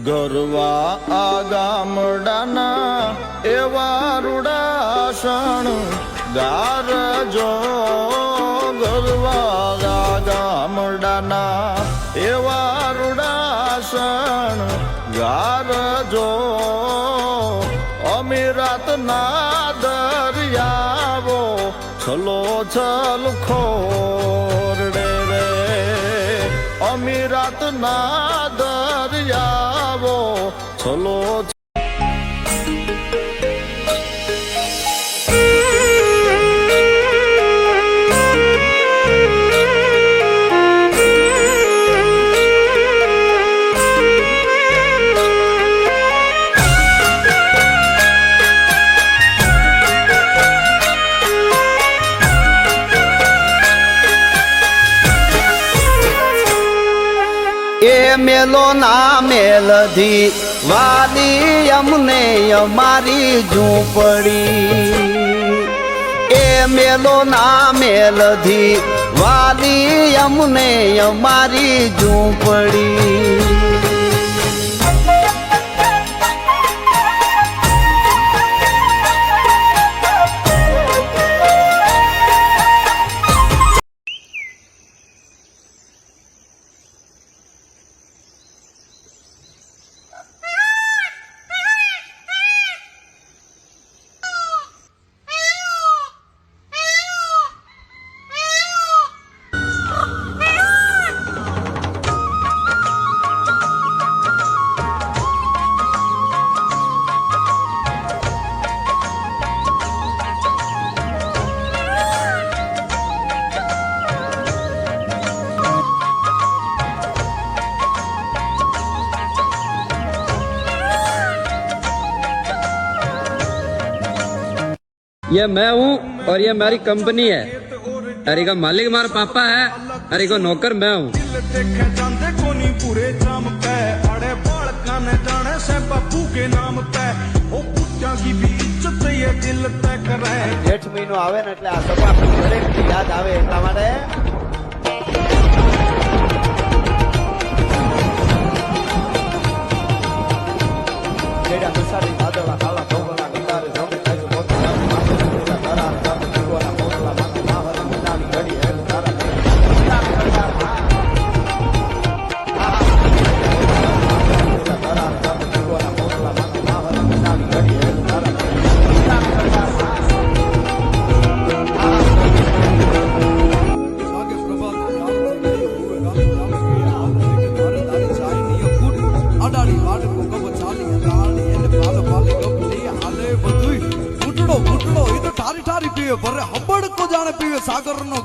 ગરવા આ ગામડાના એવા રૂડાસણ ગારજો ગરવા આ ગામડાના એવા રૂડાસણ ગારજો અમીરાતના દરિયાવો છલો છલ ખોરડે રે અમીરાતના દરિયાવો છલો એ મેલો ના મેલધી વાલી અમને અમારી ઝૂંપડી એ મેલો ના મેલધી વાલી અમને અમારી ઝૂંપડી ये मैं हूँ और ये मेरी कंपनी है। अरे का मालिक हमारा पापा है, अरे को नौकर मैं हूँ। जेठ महीनो आवे ने એટલે આ સભા દરેક યાદ આવે એટલા માટે જેડા દસાડી આદળા કાલા ધોળા ગંધારે જોડે કાજો મોતલા માથે તારા તાપ જીવવાના મોતલા માથે માવર મનાની ઘડી હે તારા તારા તાપ જીવવાના મોતલા માથે માવર મનાની ઘડી હે તારા ઘૂંટડો એ તો ઠારી ઠારી પીવે ભરે હબડ કો જાણે પીવે સાગર નો